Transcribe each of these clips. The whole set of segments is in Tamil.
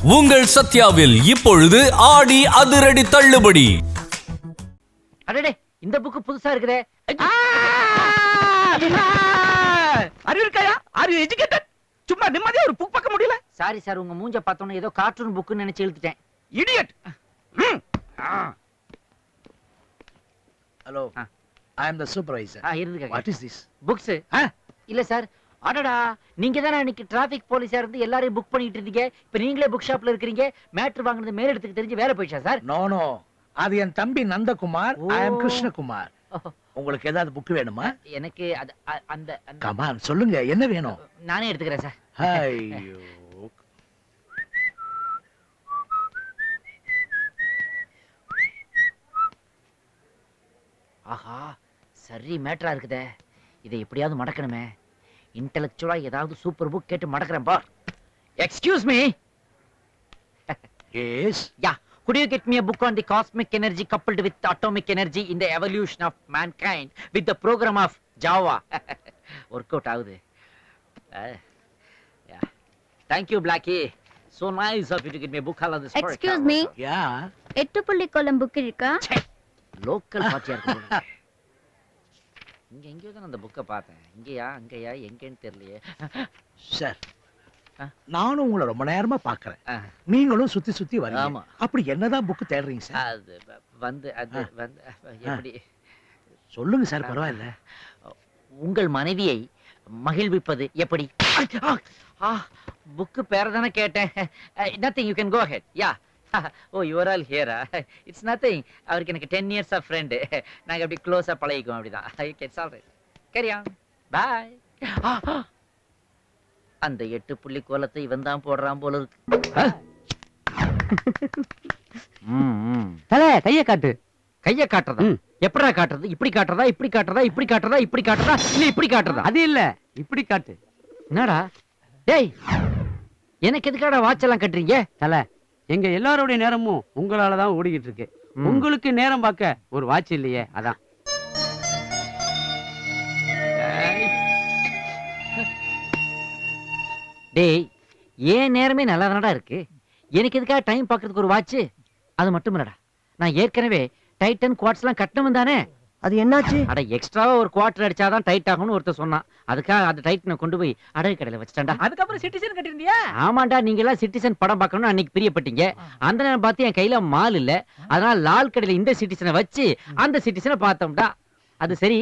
உங்கள் சத்யாவில் இப்பொழுது ஆடி அதிரடி தள்ளுபடி. அடடே, இந்த புக் புதுசா இருக்குதே. அறிவு இருக்காயா? Are you educated? சும்மா நிம்மதியா ஒரு புக் பார்க்க முடியல? சாரி சார், உங்க மூஞ்ச பார்த்தோன்னே ஏதோ கார்ட்டூன் புக்னு நினைச்சு இழுத்துட்டேன். இடியட். ஹலோ, ஐ அம் தி சூப்பர்வைசர். இருந்துங்க. What is this? புக்ஸ் இல்ல சார். அடடா, நீங்க தானே அன்னைக்கு டிராபிக் போலீஸா இருந்து எல்லாரையும் புக் பண்ணிட்டு இருந்தீங்க. இப்ப நீங்களே புக் ஷாப்ல இருக்கீங்க. மேட்ரு வாங்குறது மேல இடத்துக்கு தெரிஞ்சு வேலை போயிடுச்சா சார்? நோ நோ, அது என் தம்பி நந்தகுமார். ஐ அம் கிருஷ்ணகுமார். உங்களுக்கு ஏதாவது புக் வேணுமா? எனக்கு அந்த கமான் சொல்லுங்க, என்ன வேணும்? நானே எடுத்துக்கிறேன் சார். ஐயோ, ஆஹா, சரி மேட்டரா இருக்குதே. இதை எப்படியாவது மடக்கணுமே. இன்டெலெக்சுவலா ஏதாவது சூப்பர் புக் கேட்டு மடக்கிறேன் பார். Excuse me. Yes. Yeah, could you get me a book on the cosmic energy coupled with atomic energy in the evolution of mankind with the program of Java? Work out ஆகுது. Yeah. Thank you, Blackie. So nice of you to get me a book on this. Excuse me. யா. 8 புள்ளி கோலம் புக் இருக்கா? லோக்கல் பார்ட்டியா இருக்கு. இங்க எங்கேயோ தான் அந்த புக்கை பார்த்தேன். இங்கேயா அங்கேயா எங்கேன்னு தெரியலையே. சார், நானும் உங்களை ரொம்ப நேரமா பாக்குறேன். நீங்களும் சுத்தி சுத்தி வரீங்க. ஆமா. அப்படி என்னதான் புக் தேடுறீங்க சார்? அது வந்து எப்படி சொல்லுங்க சார், பரவாயில்ல. உங்கள் மனைவியை மகிழ்விப்பது எப்படி? புக்கு பேர தானே கேட்டேன். Nothing, you can go ahead. Yeah. Oh, you are all ஹியரா? It's nothing. அவருக்கு எனக்கு 10 இயர்ஸ் ஆஃப் ஃப்ரெண்டு. நாங்கள் அப்படி க்ளோஸாக பழகிக்குவோம். அப்படிதான். It's all right. Carry on. Bye. அந்த 8 புள்ளி கோலத்தை இவன் தான் போடுறான் போல இருக்கு. தல கைய காட்டு. கைய காட்டுறதா? எப்படா காட்டுறது? இப்படி காட்டுறதா, இப்படி காட்டுறதா, இப்படி காட்டுறதா, இப்படி காட்டுறதா, இல்ல இப்படி காட்டுறதா? அது இல்ல, இப்படி காட்டு. என்னடா டேய், எனக்கு எதுக்காடா வாட்ச் எல்லாம் கட்டுறீங்க? தல, எங்க எல்லாரோட நேரமும் உங்களால தான் ஓடிக்கிட்டு இருக்கு. உங்களுக்கு நேரம் பார்க்க ஒரு வாட்ச் இல்லையே, அதான். டேய், ஏன் நேரமே நல்லா தானடா இருக்கு. எனக்கு எதுக்காக டைம் பார்க்கறதுக்கு ஒரு வாட்ச்? அது மட்டும் இல்லடா, நான் ஏற்கனவே டைட்டன் குவார்ட்ஸ்லாம் கட்டணும் தானே. அது என்னாச்சு? அட, எக்ஸ்ட்ராவா ஒரு குவார்டர் அடிச்சாதான் டைட் ஆகும்னு ஒருத்தர் சொன்னான். அதுக்காக அந்த டைட்டனை கொண்டு போய் அடகு கடையில வச்சுட்டான்டா. அதுக்கப்புறம் சிட்டிசன் கட்டிருந்தியா? ஆமாண்டா, நீங்க எல்லாம் சிட்டிசன் படம் பார்க்கணும்னு அன்னைக்கு பிரியப்பட்டீங்க. அந்த நேரம் பார்த்து என் கையில மால் இல்ல. அதனால லால் கடையில இந்த சிட்டிசனை வச்சு அந்த சிட்டிசனை பார்த்தோம்டா. அது சரி,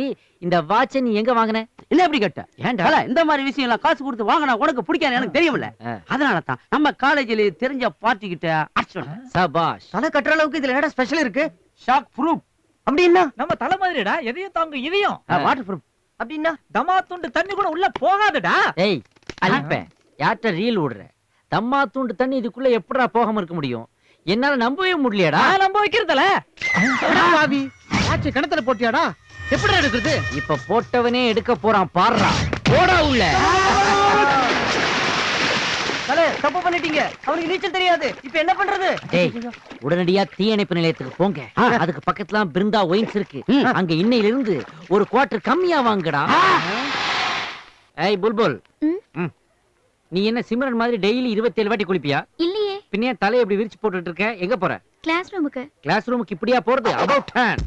இந்த வாட்சை நீ எங்க வாங்கின? என்ன எப்படி கட்ட? ஏன்டா? தல, இந்த மாதிரி விஷயம் எல்லாம் காசு கொடுத்து வாங்கினா உனக்கு பிடிக்காது, எனக்கு தெரியும்ல. அதனால தான் நம்ம காலேஜ்ல தெரிஞ்ச பார்ட்டி கிட்ட அடிச்சோம். சபாஷ். தலை கட்டுற அளவுக்கு இதுல என்னடா ஸ்பெஷல் இருக்கு? Shock proof. அப்படின்னா நம்ம தலை மாதிரிடா, எதையும் தாங்க இதையும். Water proof. அப்படின்னா தமா துண்டு தண்ணி கூட உள்ள போகாதடா. ஏய், அழிப்பேன். யார்கிட்ட ரீல் விடுற? தம்மா தூண்டு தண்ணி இதுக்குள்ள எப்படா போகாம இருக்க முடியும்? என்னால நம்பவே முடியலடா. நம்ப வைக்கிறதுல பாவி ஆச்சு கிணத்துல போட்டியாடா? எப்படி எடுக்குது? இப்ப போட்டவனே எடுக்க போறான் பாடுறா. போடா உள்ள. தலை தப்பு பண்ணிட்டீங்க. அவனுக்கு நீச்சல் தெரியாது. இப்ப என்ன பண்றது? டேய், உடனடியா தீயணைப்பு நிலையத்துக்கு போங்க. அதுக்கு பக்கத்துல பிருந்தா ஒயின்ஸ் இருக்கு. அங்க இன்னையில இருந்து ஒரு குவார்டர் கம்மியா வாங்குடா. ஏய் புல்புல், நீ என்ன சிம்ரன் மாதிரி டெய்லி 27 வாட்டி குளிப்பியா? இல்லையே. பின்ன தலையை இப்படி விரிச்சு போட்டுட்டு இருக்க? எங்க போற? கிளாஸ் ரூமுக்கு. கிளாஸ் ரூமுக்கு இப்படியா போறது? About turn.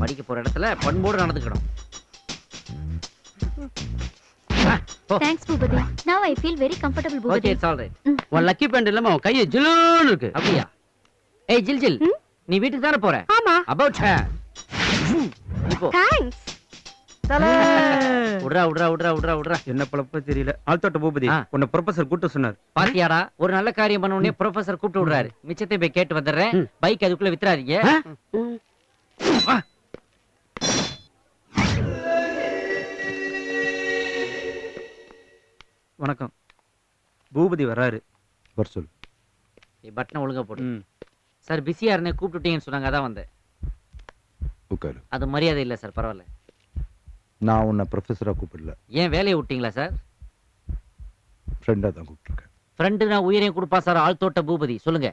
படிக்க போற இடத்துல பண்போடு நடந்துக்கணும். Thanks Bhoopathi. Now I feel very comfortable Bhoopathi. Okay, it's all right. உன் லக்கி பேண்ட் இல்லாம அவன் கைய ஜிலுன்னு இருக்கு. அப்படியா? ஏய் ஜில் ஜில், நீ வீட்டுக்கு தானே போற? ஆமா. About turn. இப்போ Thanks. தலை உட்ரா உட்ரா உட்ரா உட்ரா உட்ரா. என்ன பழப்ப தெரியல. ஆல்தோட்ட பூபதி உன்னை ப்ரொஃபசர் கூட்ட சொன்னார். பாத்தியாடா, ஒரு நல்ல காரியம் பண்ண உடனே ப்ரொஃபசர் கூப்பிட்டு விடுறாரு. மிச்சத்தை போய் கேட்டு வந்துடுறேன். பைக் அதுக்குள்ள வித்துறாதீங்க. வணக்கம். பூபதி வர்றாரு. வர சொல். பட்டனை ஒழுங்கா போடு. சார், பிஸியா இருந்தேன், கூப்பிட்டுட்டீங்கன்னு சொன்னாங்க, அதான் வந்தேன். உட்காரு. அது மரியாதை இல்ல சார். பரவாயில்ல. நான் உன்னை ப்ரொஃபஸரா கூப்பிடல, ஏன் வேலையை விட்டீங்களா சார்? ஃப்ரெண்டா தான் கூப்பிட்டுருக்கேன். ஃப்ரெண்டு நான் உயிரையும் கொடுப்பா சார். ஆழ்தோட்ட பூபதி சொல்லுங்க.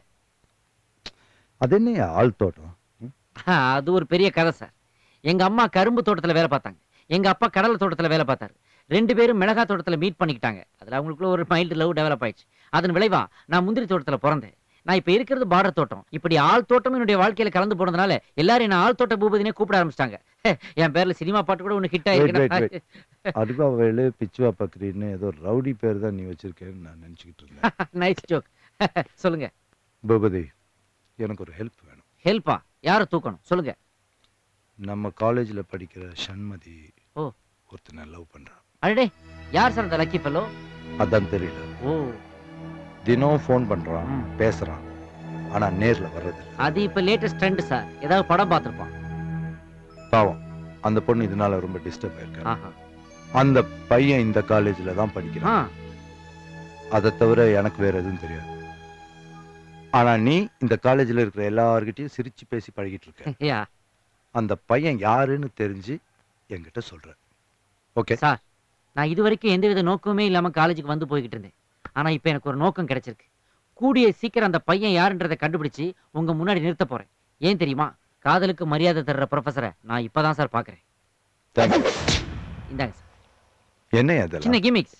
அது என்ன ஆள் தோட்டம்? அது ஒரு பெரிய கதை சார். எங்க அம்மா கரும்பு தோட்டத்துல வேலை பார்த்தாங்க. எங்க அப்பா கடலை தோட்டத்துல வேலை பார்த்தாரு. 2 பேரும் மிளகா தோட்டத்துல மீட் பண்ணிக்கிட்டாங்க. அதுல அவங்களுக்குள்ள ஒரு மைல்டு லவ் டெவலப் ஆயிடுச்சு. அதன் விளைவா நான் முந்திரி தோட்டத்துல பிறந்தேன். நான் இப்ப இருக்கிறது பார்டர் தோட்டம். இப்படி ஆள் தோட்டம் என்னுடைய வாழ்க்கையில கலந்து போனதுனால எல்லாரும் என்ன ஆள் தோட்ட பூபதினே கூப்பிட ஆரம்பிச்சிட்டாங்க. என் பேர்ல சினிமா பாட்டு கூட ஒண்ணு ஹிட் ஆயிருக்கு. அடிபா வேலு பிச்சுவா பக்ரின்னு ஏதோ ரவுடி பேர் தான் நீ வச்சிருக்கேன்னு நான் நினைச்சுக்கிட்டு இருந்தேன். Nice joke. சொல்லுங்க பூபதி, எனக்கு ஒரு ஹெல்ப் வேணும். ஹெல்ப்பா? யார தூக்கணும் சொல்லுங்க. நம்ம காலேஜ்ல படிக்கிற சண்மதி ஓ ஒருத்தனை லவ் பண்றான். அடடே, யார் சார் அந்த லக்கி ஃபெல்லோ? அதான் தெரியல. ஓ, தினம் ஃபோன் பண்றான், பேசுறான், ஆனா நேர்ல வர்றது இல்ல. அது இப்ப லேட்டஸ்ட் ட்ரெண்ட் சார். ஏதாவது படம் பார்த்திருப்பான். பாவம், அந்த பொண்ணு இதனால ரொம்ப டிஸ்டர்ப் ஆயிருக்கா. ஆஹா. அந்த பையன் இந்த காலேஜ்ல தான் ஆ, படிக்கிறான். அதை தவிர எனக்கு வேற எதுவும் தெரியாது. ஆனா நீ இந்த காலேஜ்ல இருக்கிற எல்லார்கிட்டயும் சிரிச்சு பேசி பழகிட்டு இருக்க. யா. அந்த பையன் யாருன்னு தெரிஞ்சு என்கிட்ட சொல்ற. ஓகே சார், நான் இது வரைக்கும் எந்தவித நோக்கமே இல்லாம காலேஜுக்கு வந்து போய்கிட்டு இருந்தேன். ஆனா இப்ப எனக்கு ஒரு நோக்கம் கிடைச்சிருக்கு. கூடிய சீக்கிரம் அந்த பையன் யாருன்றதை கண்டுபிடிச்சு உங்க முன்னாடி நிறுத்த போறேன். ஏன் தெரியுமா? காதலுக்கு மரியாதை தர்ற ப்ரொஃபஸரை நான் இப்பதான் சார் பாக்குறேன். இந்தாங்க சார். என்ன சின்ன அதெல்லாம் கிமிக்ஸ்.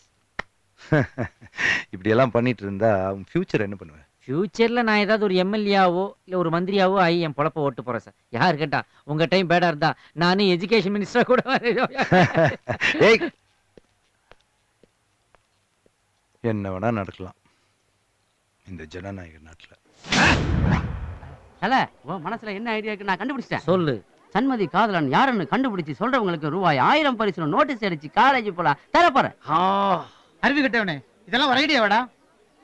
இப்படி எல்லாம் பண்ணிட்டு இருந்தா ஃபியூச்சர் என்ன பண்ணுவேன்? ஃபியூச்சர்ல நான் ஏதாவது ஒரு எம்எல்ஏவோ இல்ல ஒரு மந்திரியாவோ ஆகி என் பொழப்ப ஓட்டு போறேன் சார். யாரு கேட்டா உங்க டைம் பேடா இருந்தா நானே எஜுகேஷன் மினிஸ்டரா கூட ஏய், என்ன வேணா நடக்கலாம் இந்த ஜனநாயக நாட்டுல. தல, உன் மனசுல என்ன ஐடியா இருக்கு நான் கண்டுபிடிச்சிட்டேன். சொல்லு. சண்மதி காதலன் யாருன்னு கண்டுபிடிச்சு சொல்றவங்களுக்கு ரூபாய் 1000 பரிசு நோட்டீஸ் அடிச்சு காலேஜ் போலாம் தரப்போறேன். அறிவு கட்டவனே, இதெல்லாம் ஒரு ஐடியாவாடா?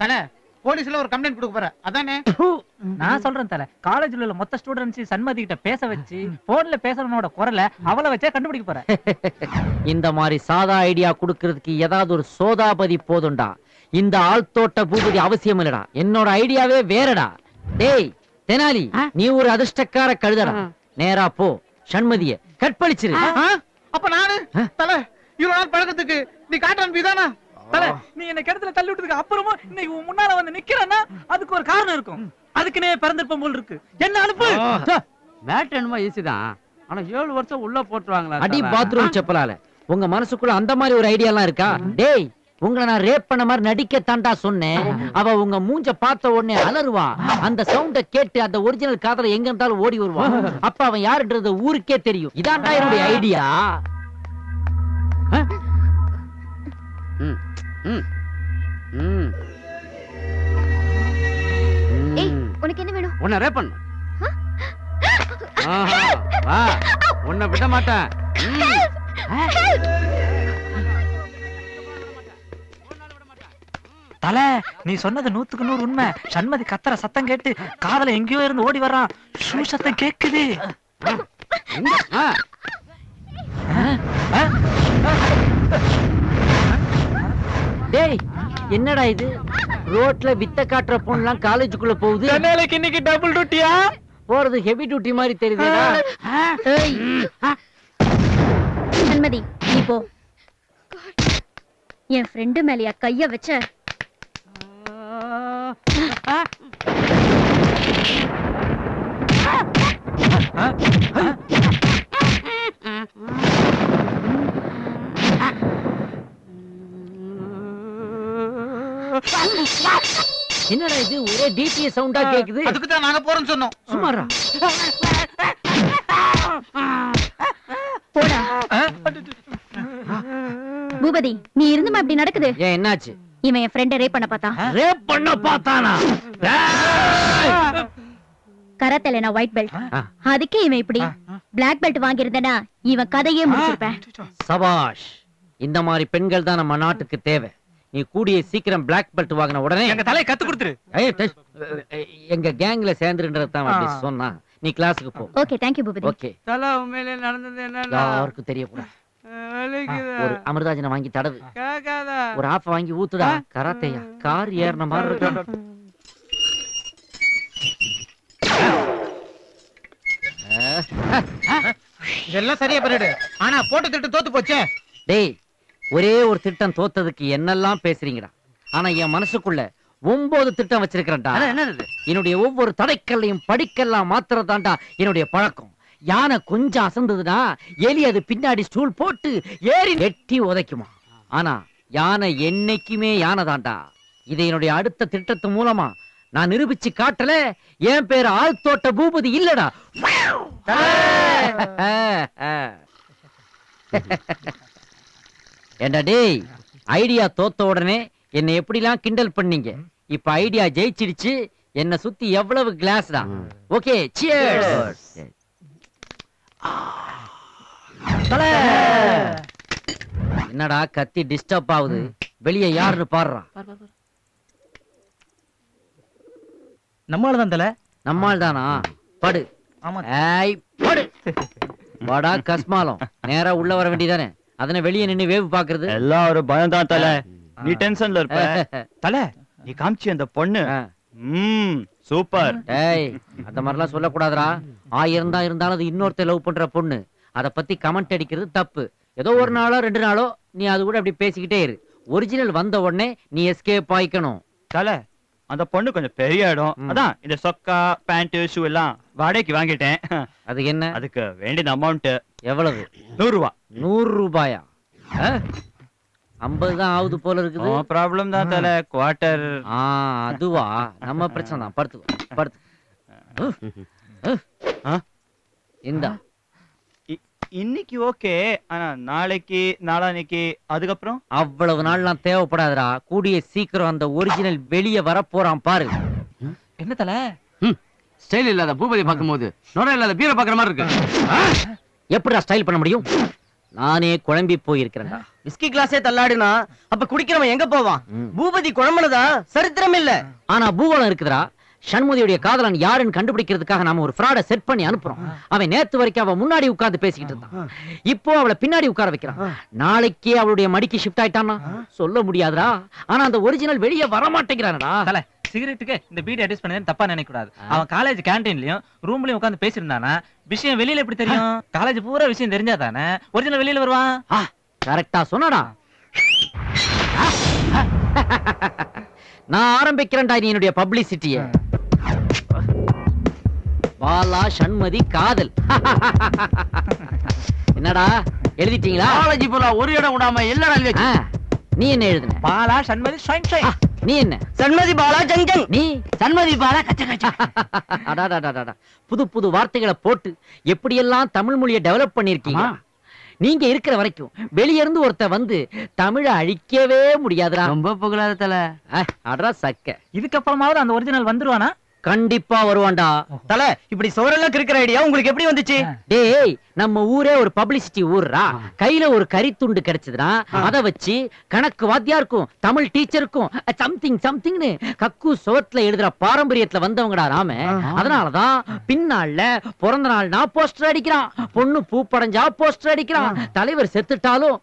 தல, போலீஸ்ல ஒரு கம்ப்ளைண்ட் கொடுக்க போற அதானே? நான் சொல்றேன் தல, காலேஜ்ல உள்ள மொத்த ஸ்டூடெண்ட்ஸ் சண்மதி கிட்ட பேச வச்சு போன்ல பேசுறவனோட குரலை அவளை வச்சே கண்டுபிடிக்க போறேன். இந்த மாதிரி சாதா ஐடியா குடுக்கிறதுக்கு ஏதாவது ஒரு சோதாபதி போதும்டா. இந்த ஆழ்தோட்ட பூபதி அவசியம் இல்லடா. என்னோட ஐடியாவே வேறடா. டேய் தெனாலி, நீ ஒரு அதிர்ஷ்டக்கார கழுதடா. நேரா போ, சண்மதிய கற்பழிச்சிரு. அப்ப நானு தல இவ்வளவு நாள் பழக்கத்துக்கு நீ காட்டு அனுப்பிதானா? தல, நீ என்ன கிணத்துல தள்ளி விட்டதுக்கு அப்புறமும் இன்னைக்கு உன் முன்னால வந்து நிக்கிறேன்னா அதுக்கு ஒரு காரணம் இருக்கும். அதுக்குனே பிறந்திருப்போம் போல் இருக்கு. என்ன அனுப்பு. மேட் என்னமோ ஈஸி தான், ஆனா 7 வருஷம் உள்ள போட்டுருவாங்களா? அடி பாத்ரூம் செப்பலால. உங்க மனசுக்குள்ள அந்த மாதிரி ஒரு ஐடியா எல்லாம் இருக்கா? டேய், உங்களை நான் ரேப் பண்ண மாதிரி நடிக்க தாண்டா சொன்னேன். அவ உங்க மூஞ்ச பார்த்த உடனே அலறுவா. அந்த சவுண்ட கேட்டு அந்த ஒரிஜினல் காதல எங்க இருந்தாலும் ஓடி வருவான். அப்ப அவன் யாருன்றது ஊருக்கே தெரியும். இதான்டா என்னுடைய ஐடியா. ஏய், உனக்கு என்ன வேணும்? உன்னை ரேப் பண்ணு. வா, உன்னை விட மாட்டேன். தல, நீ சொன்னது 100க்கு 100 உண்மை. சண்மதி கத்துற சத்தம் கேட்டு காதல எங்கேயோ இருந்து ஓடி வர்றான். ஷூ சத்தம் கேக்குது. டேய், என்னடா இது? ரோட்ல வித்த காட்டுற பொண்ணுலாம் காலேஜுக்குள்ள போகுது. இன்னைக்கு டபுள் டியூட்டியா? போறது ஹெவி டியூட்டி மாதிரி தெரியுதுடா. ஏய், சண்மதி நீ போ. என் ஃப்ரெண்டு மேலயா கைய வச்ச? என்னடா இது? ஒரே டிடிஏ சவுண்டா கேக்குது. அதுக்கு தான் நாங்க போறோம்னு சொன்னோம். சுமாரா. போடா பூபதி, நீ இருந்துமா இப்படி நடக்குது? ஏன் என்னாச்சு? இவன் என் ஃப்ரெண்ட ரேப் பண்ண பார்த்தான். ரேப் பண்ண பார்த்தானா? கராத்தேல நான் ஒயிட் பெல்ட். அதுக்கே இவன் இப்படி பிளாக் பெல்ட் வாங்கி இருந்தனா இவன் கதையே முடிச்சிருப்பேன். சபாஷ். இந்த மாதிரி பெண்கள் தான் நம்ம நாட்டுக்கு தேவை. நீ கூடிய சீக்கிரம் பிளாக் பெல்ட் வாங்கின உடனே எங்க தலையை கத்து கொடுத்துரு. எங்க கேங்ல சேர்ந்துருன்றதான் அப்படி சொன்னா. நீ கிளாஸுக்கு போ. Okay, thank you Bhoopathi. Okay. தல, உண்மையிலே நடந்தது என்ன? யாருக்கும் தெரியக்கூடாது. ஒரு அமிர்தாஜனை வாங்கி தடவு. ஒரு ஆப்ப வாங்கி ஊத்துடா. கராத்தையா கார் ஏறின மாதிரி இருக்கு. இதெல்லாம் சரியா பண்ணிடு. ஆனா போட்டு திட்டு தோத்து போச்சே. டேய், ஒரே ஒரு திட்டம் தோத்ததுக்கு என்னெல்லாம் பேசுறீங்கடா. ஆனா என் மனசுக்குள்ள 9 திட்டம் வச்சிருக்கிறேன்டா. என்னது? என்னுடைய ஒவ்வொரு தடைக்கல்லையும் படிக்கல்லாம் மாத்திரதான்டா என்னுடைய பழக்கம். யானை கொஞ்சம் அசந்ததுன்னா எலி அது பின்னாடி ஸ்டூல் போட்டு ஏறி வெட்டி உதைக்குமா. ஆனா யானை என்னைக்குமே யானை தான்டா. இதை என்னுடைய அடுத்த திட்டத்து மூலமா நான் நிரூபிச்சு காட்டல. என் பேர் ஆழ்தோட்ட பூபதி இல்லடா. ஏண்டா டேய், ஐடியா தோத்த உடனே என்னை எப்படிலாம் கிண்டல் பண்ணீங்க. இப்ப ஐடியா ஜெயிச்சிடுச்சு. என்ன சுத்தி எவ்வளவு கிளாஸ்டா. Okay, cheers. என்னடா கத்தி டிஸ்டர்ப் ஆகுது? வெளியே யாருன்னு பாடுறா. நம்மளால தான் தல. நம்மால் தானா? படு. ஆமா. ஏய் படு. வாடா கஸ்மாலம், நேரா உள்ள வர வேண்டியதானே. அதனை வெளியே நின்னு வேவு பாக்குறது. எல்லாம் ஒரு பயம் தான் தல. நீ டென்ஷன்ல இருப்ப. தல, நீ காமிச்சி அந்த பொண்ணு சூப்பர். ஏய், அந்த மாதிரிலாம் சொல்லக்கூடாதுடா. 1000 தான் இருந்தாலும் அது இன்னொருத்த லவ் பண்ற பொண்ணு. அத பத்தி கமெண்ட் அடிக்கிறது தப்பு. ஏதோ ஒரு நாளோ 2 நாளோ நீ அது கூட அப்படி பேசிக்கிட்டே இரு. ஒரிஜினல் வந்த உடனே நீ எஸ்கேப் ஆயிக்கணும். தல, அந்த பொண்ணு கொஞ்சம் பெரிய இடம். அதான் இந்த சொக்கா பேண்ட் ஷூ எல்லாம் வாடகைக்கு வாங்கிட்டேன். அதுக்கு என்ன? அதுக்கு வேண்டிய அமௌண்ட் எவ்வளவு? 100 ரூபாய். 100 ரூபாயா? 50 தான் ஆகுது போல இருக்குது. ப்ராப்ளம் தான் தல. குவார்டர். அதுவா நம்ம பிரச்சனை தான். படுத்துக்கோ படுத்து. இந்தா. இன்னைக்கு ஓகே, ஆனா நாளைக்கு நாளான்னைக்கு அதுக்கப்புறம் அவ்வளவு நாள்லாம் தேவைப்படாதுடா. கூடிய சீக்கிரம் அந்த ஒரிஜினல் வெளியே வர போறான் பாரு. என்ன தல? ஸ்டைல் இல்லாத பூபதி பார்க்கும்போது நுரை இல்லாத பீரை பாக்குற மாதிரி இருக்கு. எப்படிடா ஸ்டைல் பண்ண முடியும்? நானே குழம்பி போயிருக்கிறேன்டா. விஸ்கி கிளாஸே தள்ளாடுனா அப்ப குடிக்கிறவன் எங்க போவான்? பூபதி குழம்புனதா சரித்திரம் இல்ல. ஆனா பூகோளம் இருக்குதுடா. சண்முதியுடைய காதலன் யாருன்னு கண்டுபிடிக்கிறதுக்காக நாம ஒரு ஃப்ராட செட் பண்ணி அனுப்புறோம். அவன் நேத்து வரைக்கும் அவன் முன்னாடி உட்கார்ந்து பேசிக்கிட்டு இருந்தான். இப்போ அவளை பின்னாடி உட்கார வைக்கிறான். நாளைக்கே அவளுடைய மடிக்கு ஷிஃப்ட் ஆயிட்டானா சொல்ல முடியாதுடா. ஆனா அந்த ஒரிஜினல் வெளியே வர மாட்டேங்கிறானடா. தல, சிகரெட்டுக்கு இந்த பீடி அட்ஜஸ்ட் பண்ணேன்னு தப்பா நினைக்க கூடாது. அவன் காலேஜ் கேண்டீன்லயும் ரூம்லயும் உட்கார்ந்து பேசியிருந்தானா விஷயம் வெளியில எப்படி தெரியும்? காலேஜ் பூரா விஷயம் தெரிஞ்சா தானே ஒரிஜினல் வெளியில வருவான். கரெக்டா சொன்னடா. நான் ஆரம்பிக்கிறேன்டா நீ என்னுடைய பப்ளிசிட்டிய. பாலா சண்மதி காதல். என்னடா எழுதிட்டீங்களா? காலேஜ் பூரா ஒரு இடம் விடாம எல்லா நீ என்ன எழுதுன? Bala Shanmathi shine shine. நீ என்ன? சண்மதி பாலா ஜங் ஜங். நீ சண்மதி பாலா கச்ச கச்ச. அடாடாடாடா. புது புது வார்த்தைகளை போட்டு எப்படியெல்லாம் தமிழ் மொழியை டெவலப் பண்ணிருக்கீங்க. நீங்க இருக்கிற வரைக்கும் வெளிய இருந்து ஒருத்த வந்து தமிழை அழிக்கவே முடியாதுடா. ரொம்ப புகழாத தல. அடரா சக்க. இதுக்கப்புறமாவது அந்த ஒரிஜினல் வந்துருவானா? கண்டிப்பா வருவான்டா. தல, இப்படி சோரெல்லாம் இருக்கிற ஐடியா உங்களுக்கு எப்படி வந்துச்சு? டேய், நம்ம ஊரே ஒரு பப்ளிசிட்டி ஊர்ரா. கையில ஒரு கரித்துண்டு கிடைச்சதுனா அத வச்சு கணக்கு வாத்தியாருக்கும் தமிழ் டீச்சருக்கும் சம்திங் சம்திங்னு கக்கு சோத்துல எழுதுற பாரம்பரியத்துல வந்தவங்கடா நாம. அதனாலதான் பின்னால பிறந்த நாள்னா போஸ்டர் அடிக்கிறான், பொண்ணு பூ படைஞ்சா போஸ்டர் அடிக்கிறான், தலைவர் செத்துட்டாலும்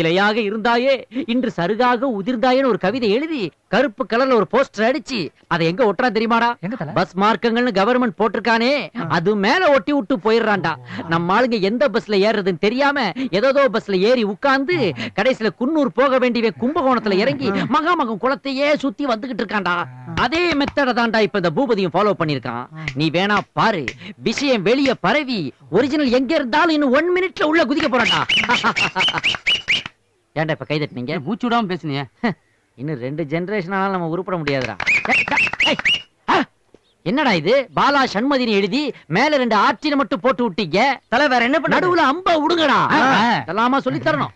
இலையாக இருந்தாயே இன்று சருகாக உதிர்ந்தாயேன்னு ஒரு கவிதை எழுதி கருப்பு கலர்ல ஒரு போஸ்டர் அடிச்சு அதை எங்க ஒட்டுறா தெரியுமாடா? பஸ் மார்க்கங்கள்னு கவர்மெண்ட் போட்டிருக்கானே அது மேல ஒட்டி விட்டு போயிடுறான்டா. நம்ம ஆளுங்க எந்த பஸ்ல ஏறுறதுன்னு தெரியாம ஏதோ பஸ்ல ஏறி உட்கார்ந்து கடைசியில குன்னூர் போக வேண்டிய கும்பகோணத்துல இறங்கி மகாமகம் குளத்தையே சுத்தி வந்துகிட்டு இருக்கான்டா. அதே மெத்தட தான்டா இப்ப இந்த பூபதியும் ஃபாலோ பண்ணிருக்கான். நீ வேணா பாரு, விஷயம் வெளிய பரவி ஒரிஜினல் எங்க இருந்தாலும் இன்னும் 1 மினிட்ல உள்ள குதிக்க போறான்டா. ஏன்டா இப்ப கை தட்டினீங்க? மூச்சு விடாம பேசுனீங்க. இன்னும் 2 ஜெனரேஷன் ஆனாலும் நம்ம உருப்பட முடியாதுடா. என்னடா இது? பாலா சண்மதினு எழுதி மேல 2 ஆர்டின மட்டும் போட்டு விட்டீங்க. தல, வேற என்ன பண்ண? நடுவுல அம்ப விடுங்கடா. எல்லாமா சொல்லி தரணும்.